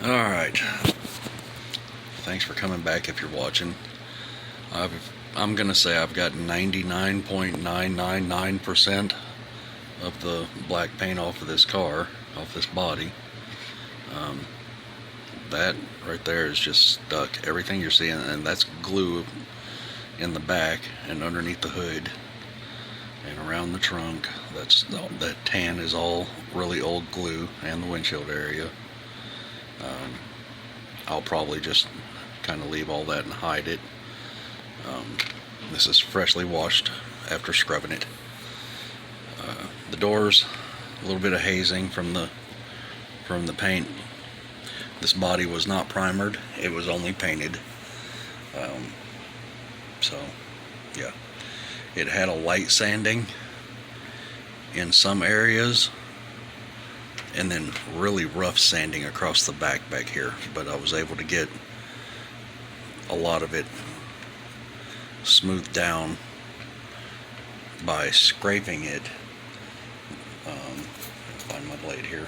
Alright, thanks for coming back if you're watching. I'm gonna say I've got 99.999% of the black paint off of this car, off this body. That right there is just stuck. Everything you're seeing, and that's glue in the back and underneath the hood and around the trunk. That tan is all really old glue, and the windshield area. I'll probably just kind of leave all that and hide it. This is freshly washed after scrubbing it. The doors, a little bit of hazing from the paint. This body was not primered, it was only painted. So yeah, it had a light sanding in some areas and then really rough sanding across the back here, but I was able to get a lot of it smoothed down by scraping it. Find my blade here.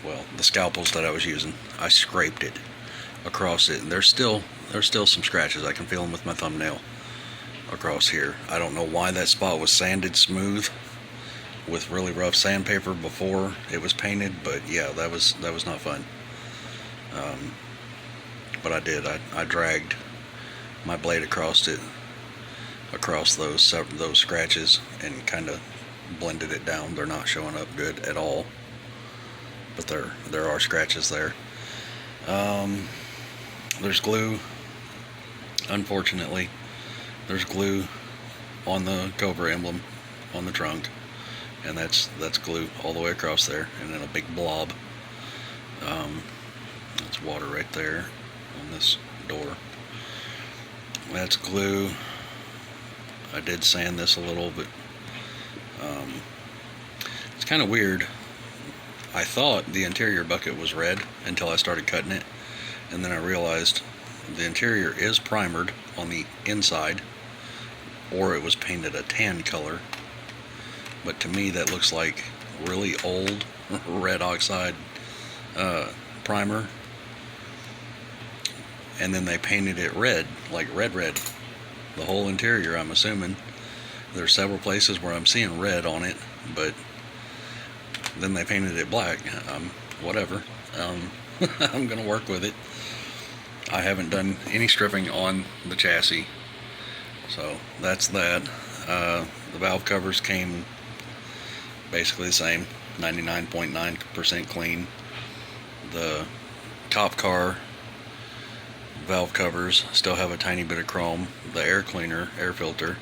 Well, the scalpels that I was using, I scraped it across it, and there's still some scratches. I can feel them with my thumbnail across here. I don't know why that spot was sanded smooth with really rough sandpaper before it was painted, but yeah, that was not fun. But I did. I dragged my blade across those scratches and kind of blended it down. They're not showing up good at all, but there are scratches there. There's glue. Unfortunately, there's glue on the Cobra emblem on the trunk, and that's glue all the way across there, and then a big blob. That's water right there on this door. That's glue. I did sand this a little, but it's kind of weird. I thought the interior bucket was red until I started cutting it, and then I realized the interior is primered on the inside, or it was painted a tan color, but to me that looks like really old red oxide primer, and then they painted it red, like red, the whole interior. I'm assuming there's several places where I'm seeing red on it, but then they painted it black. Whatever. I'm gonna work with it. I haven't done any stripping on the chassis, so that's that. The valve covers came basically the same, 99.9% clean. The top car valve covers still have a tiny bit of chrome. The air cleaner, air filter,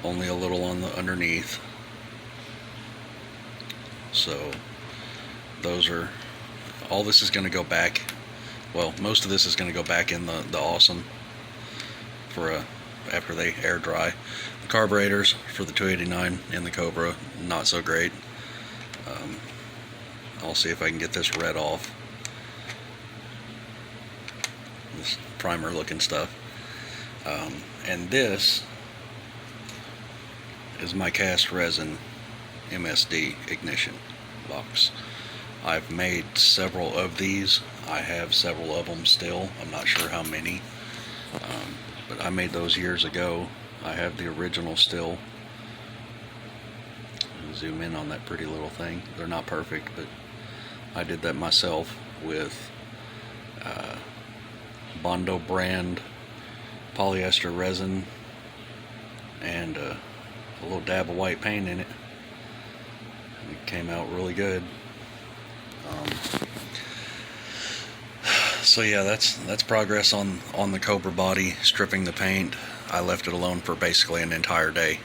only a little on the underneath. So those are all. This is going to go back. Well, most of this is going to go back in the Awesome for after they air dry. The carburetors for the 289 and the Cobra, not so great. I'll see if I can get this red off. This primer looking stuff. And this is my cast resin MSD ignition box. I've made several of these. I have several of them still. I'm not sure how many, but I made those years ago. I have the original still. Zoom in on that pretty little thing. They're not perfect, but I did that myself with Bondo brand polyester resin and a little dab of white paint in it. It came out really good. So yeah, that's progress on the Cobra body, stripping the paint. I left it alone for basically an entire day,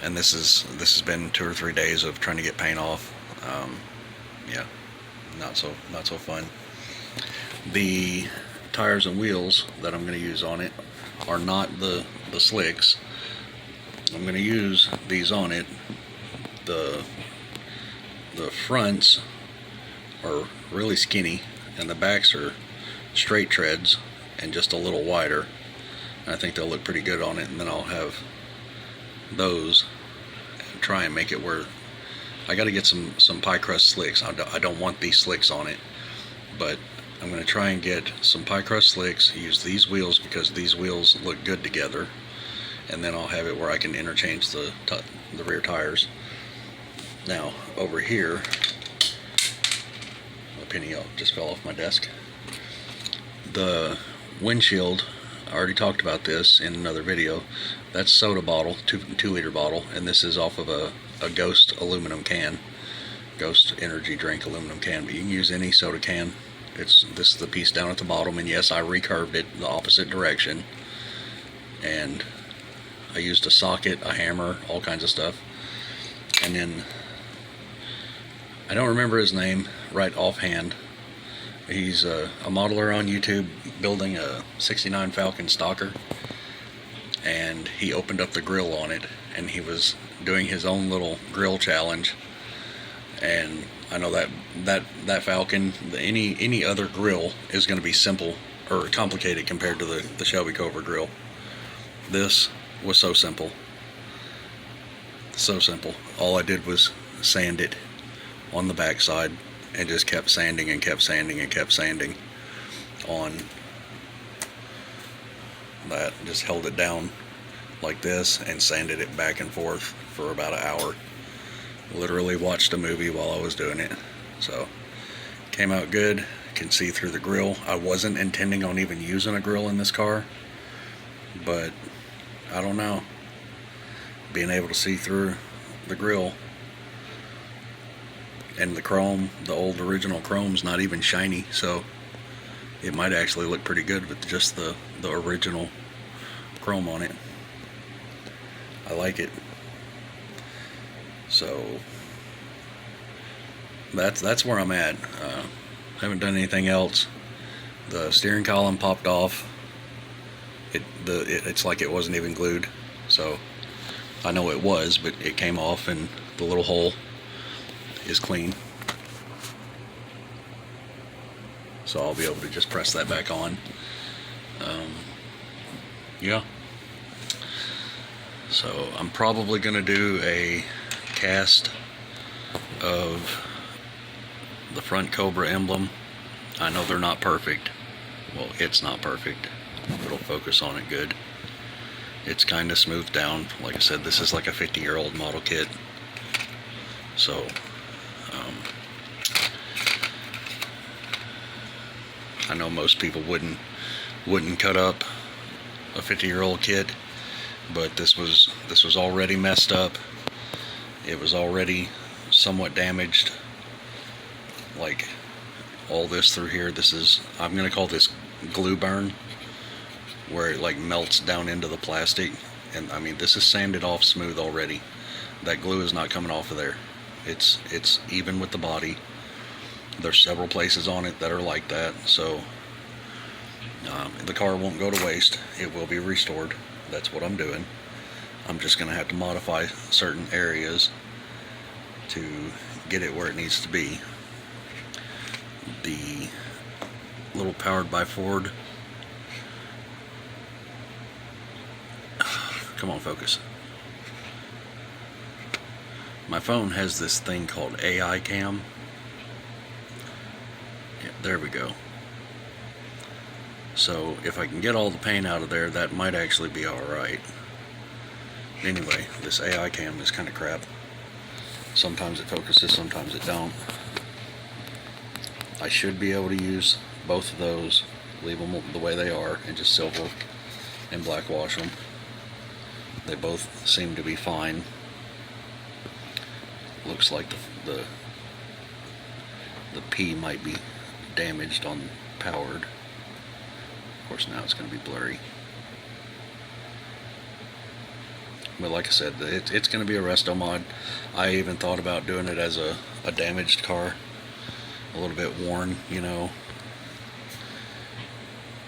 and this has been 2 or 3 days of trying to get paint off. Yeah, not so fun. The tires and wheels that I'm going to use on it are not the slicks. I'm going to use these on it. The fronts are really skinny, and the backs are straight treads and just a little wider. And I think they'll look pretty good on it. And then I'll have those and try and make it where I got to get some pie crust slicks. I don't want these slicks on it. but I'm going to try and get some pie crust slicks, use these wheels because these wheels look good together, and then I'll have it where I can interchange the rear tires. Now over here, a penny just fell off my desk. The windshield, I already talked about this in another video. That's soda bottle, 2-liter bottle, and this is off of a Ghost aluminum can, Ghost energy drink aluminum can, but you can use any soda can. This is the piece down at the bottom, and yes, I recurved it the opposite direction, and I used a socket, a hammer, all kinds of stuff. And then I don't remember his name right offhand. He's a modeler on YouTube building a 69 Falcon Stalker, and he opened up the grill on it, and he was doing his own little grill challenge. And I know that Falcon, any other grill is going to be simple or complicated compared to the Shelby Cobra grill. This was so simple. So simple. All I did was sand it on the backside and just kept sanding and kept sanding and kept sanding on that. Just held it down like this and sanded it back and forth for about an hour. Literally watched a movie while I was doing it. So came out good. Can see through the grill. I wasn't intending on even using a grill in this car, but I don't know, being able to see through the grill, and the chrome, the old original chrome's not even shiny, so it might actually look pretty good with just the original chrome on it. I like it. So that's where I'm at. Haven't done anything else. The steering column popped off. It's like it wasn't even glued, so I know it was, but it came off, and the little hole is clean, so I'll be able to just press that back on. Yeah, so I'm probably gonna do a cast of the front Cobra emblem. I know they're not perfect. Well, it's not perfect. It'll focus on it good. It's kind of smoothed down. Like I said, this is like a 50-year-old model kit. So, I know most people wouldn't cut up a 50-year-old kit, but this was already messed up. It was already somewhat damaged. Like all this through here, I'm gonna call this glue burn, where it like melts down into the plastic. And I mean, this is sanded off smooth already. That glue is not coming off of there. It's even with the body. There's several places on it that are like that, so the car won't go to waste. It will be restored. That's what I'm doing. I'm just gonna have to modify certain areas to get it where it needs to be. The little powered by Ford, come on, focus. My phone has this thing called AI cam. Yeah, there we go. So if I can get all the paint out of there, that might actually be alright. Anyway, this AI cam is kind of crap. Sometimes it focuses, sometimes it don't. I should be able to use both of those, leave them the way they are, and just silver and black wash them. They both seem to be fine. Looks like the P might be damaged on powered. Of course, now it's going to be blurry. But like I said, it's going to be a restomod. I even thought about doing it as a damaged car, a little bit worn, you know.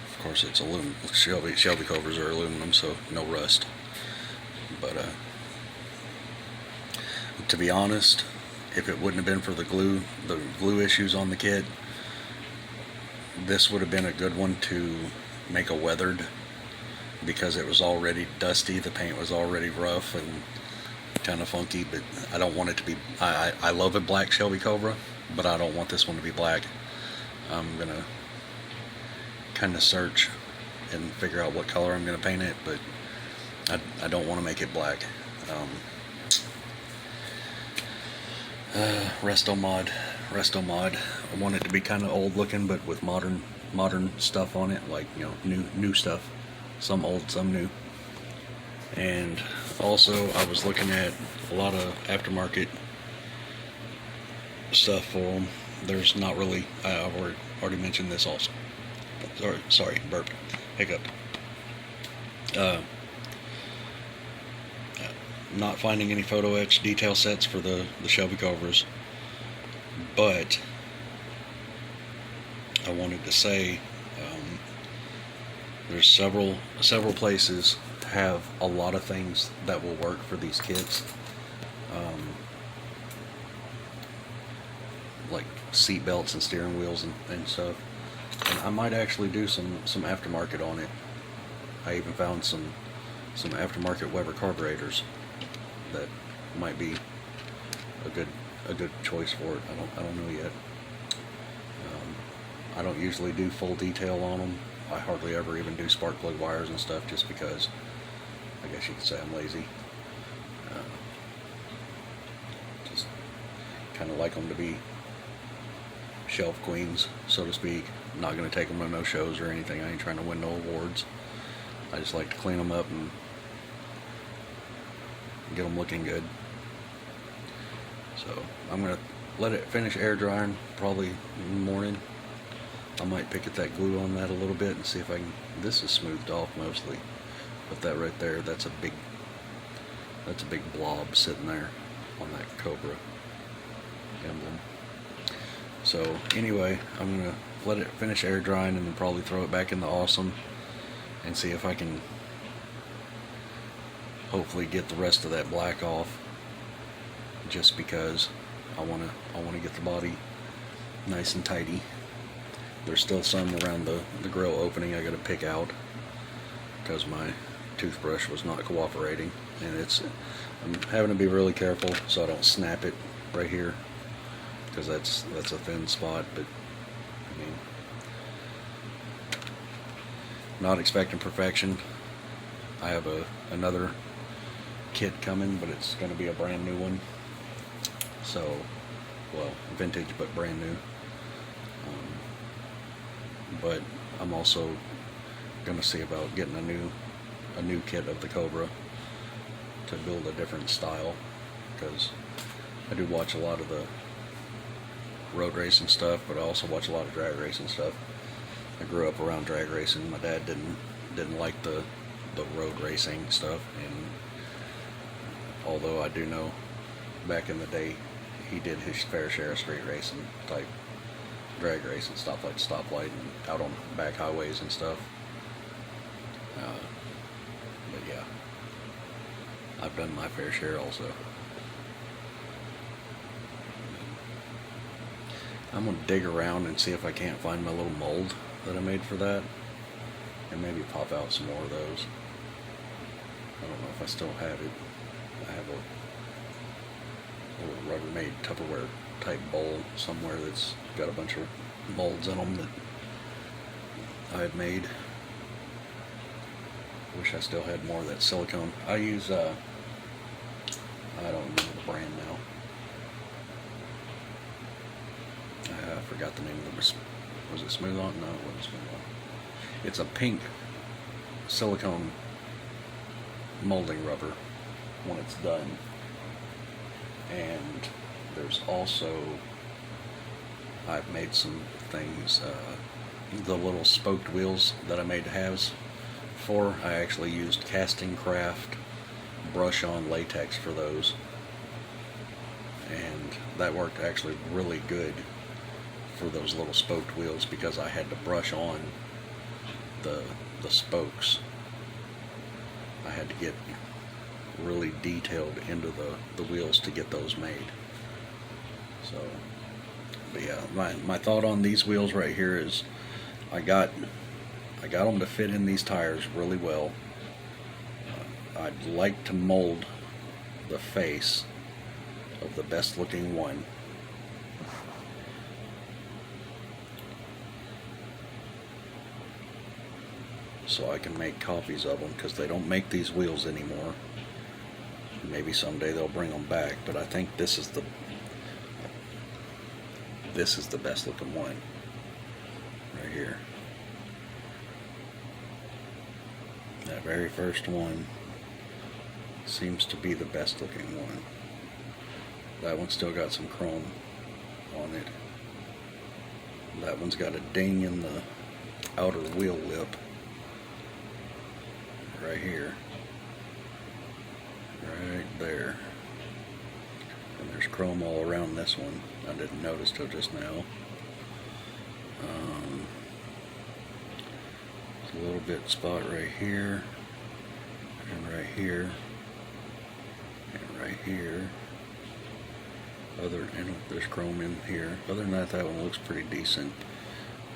Of course, it's aluminum. Shelby Cobras are aluminum, so no rust. But to be honest, if it wouldn't have been for the glue issues on the kit, this would have been a good one to make a weathered, because it was already dusty. The paint was already rough and kind of funky, but I don't want it to be. I love a black Shelby Cobra, but I don't want this one to be black. I'm gonna kind of search and figure out what color I'm gonna paint it, but I don't want to make it black. Restomod. I want it to be kind of old looking, but with modern stuff on it, like, you know, new stuff. Some old, some new. And also, I was looking at a lot of aftermarket stuff for them. There's not really. I've already mentioned this also. Sorry, burp, hiccup. Not finding any photo etch detail sets for the Shelby Cobras, but I wanted to say there's several places have a lot of things that will work for these kits, like seat belts and steering wheels and stuff. And I might actually do some aftermarket on it. I even found some aftermarket Weber carburetors that might be a good choice for it. I don't know yet. I don't usually do full detail on them. I hardly ever even do spark plug wires and stuff, just because I guess you could say I'm lazy. Just kind of like them to be shelf queens, so to speak. I'm not going to take them to no shows or anything. I ain't trying to win no awards. I just like to clean them up and get them looking good. So I'm going to let it finish air drying probably in the morning. I might pick at that glue on that a little bit and see if I can. This is smoothed off mostly, but that right there, that's a big blob sitting there on that Cobra emblem. So anyway, I'm gonna let it finish air drying and then probably throw it back in the Awesome and see if I can hopefully get the rest of that black off, just because I want to get the body nice and tidy. There's still some around the grill opening I got to pick out because my toothbrush was not cooperating, and I'm having to be really careful so I don't snap it right here, because that's a thin spot. But I mean, not expecting perfection. I have another kit coming, but it's going to be a brand new one. So, well, vintage but brand new. But I'm also going to see about getting a new kit of the Cobra to build a different style, because I do watch a lot of the road racing stuff, but I also watch a lot of drag racing stuff. I grew up around drag racing. My dad didn't like the road racing stuff, and although I do know back in the day he did his fair share of street racing type drag racing, stoplight to stoplight, and out on back highways and stuff. But yeah, I've done my fair share also. I'm gonna dig around and see if I can't find my little mold that I made for that, and maybe pop out some more of those. I don't know if I still have it. I have a little Rubbermaid Tupperware type bowl somewhere that's got a bunch of molds in them that I had made. Wish I still had more of that silicone. I use I don't remember the brand now. I forgot the name of the. Was it Smooth On? No, it wasn't Smooth On. It's a pink silicone molding rubber when it's done. And there's also, I've made some things, the little spoked wheels that I made halves for, I actually used Casting Craft brush on latex for those, and that worked actually really good for those little spoked wheels, because I had to brush on the spokes. I had to get really detailed into the wheels to get those made. So, but yeah, my thought on these wheels right here is I got them to fit in these tires really well. I'd like to mold the face of the best looking one so I can make copies of them, because they don't make these wheels anymore. Maybe someday they'll bring them back, but I think this is the best looking one right here. That very first one seems to be the best looking one. That one's still got some chrome on it. That one's got a ding in the outer wheel lip right here, right there, and there's chrome all around this one. I didn't notice till just now. There's a little bit spot right here, and right here, and right here. And there's chrome in here. Other than that, that one looks pretty decent.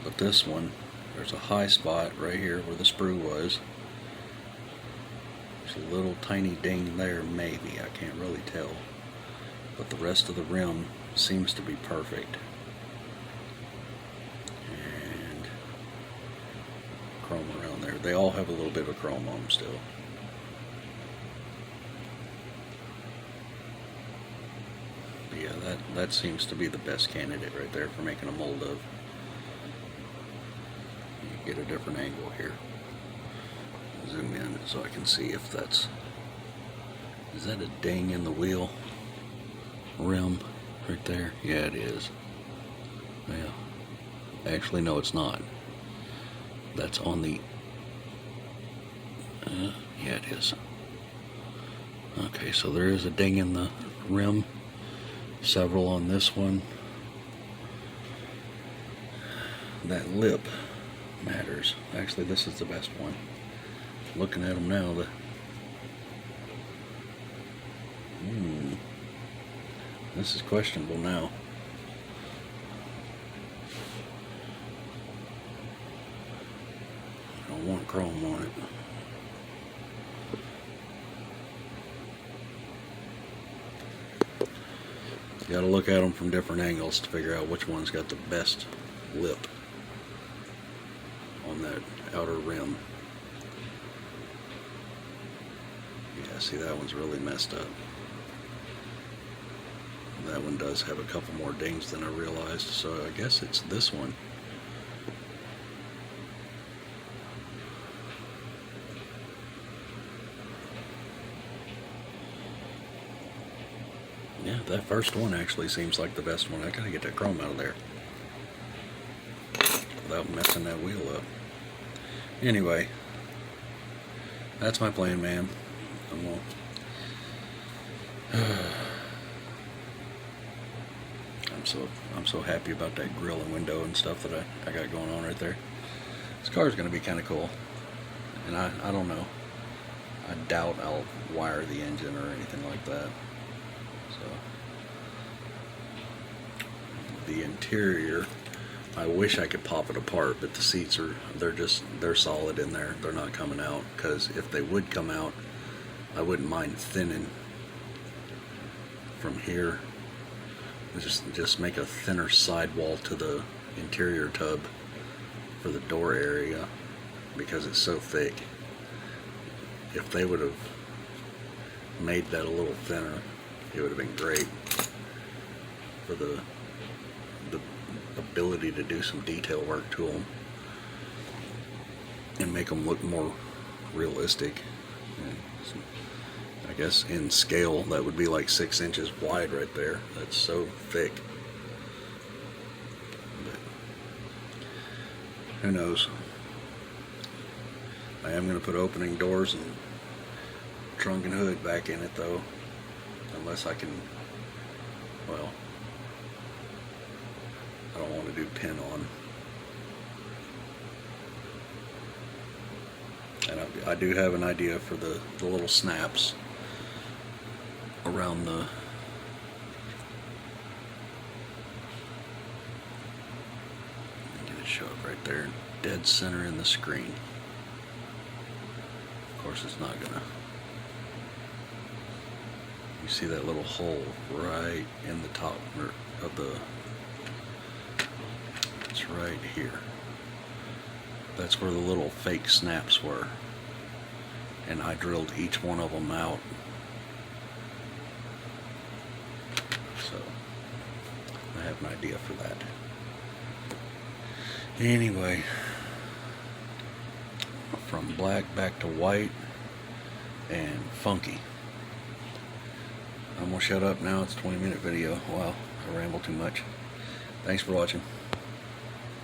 But this one, there's a high spot right here where the sprue was. There's a little tiny ding there, maybe. I can't really tell. But the rest of the rim seems to be perfect. And chrome around there. They all have a little bit of chrome on them still. Yeah, that seems to be the best candidate right there for making a mold of. You get a different angle here. Zoom in so I can see if that's... Is that a ding in the wheel rim right there? Yeah, it is. Yeah. Actually, no, it's not. That's on the... yeah, it is. Okay, so there is a ding in the rim. Several on this one. That lip matters. Actually, this is the best one. Looking at them now, this is questionable now. I don't want chrome on it. You gotta look at them from different angles to figure out which one's got the best lip on that outer rim. Yeah, see, that one's really messed up. That one does have a couple more dings than I realized, so I guess it's this one. Yeah, that first one actually seems like the best one. I gotta get that chrome out of there without messing that wheel up. Anyway, that's my plan, man. I'm so happy about that grill and window and stuff that I got going on right there. This car's gonna be kind of cool, and I don't know. I doubt I'll wire the engine or anything like that. So the interior, I wish I could pop it apart, but the seats they're solid in there. They're not coming out, because if they would come out, I wouldn't mind thinning from here. Just make a thinner sidewall to the interior tub for the door area, because it's so thick. If they would have made that a little thinner, it would have been great for the ability to do some detail work to them and make them look more realistic. And I guess in scale that would be like 6 inches wide right there. That's so thick. But who knows? I am going to put opening doors and trunk and hood back in it though, unless I can, well, I don't want to do pin on. And I do have an idea for the little snaps around the get it show up right there, dead center in the screen. Of course it's not gonna. You see that little hole right in the top of the, it's right here. That's where the little fake snaps were, and I drilled each one of them out. So I have an idea for that. Anyway, from black back to white and funky. I'm gonna shut up now. It's a 20-minute video. Wow, I ramble too much. Thanks for watching.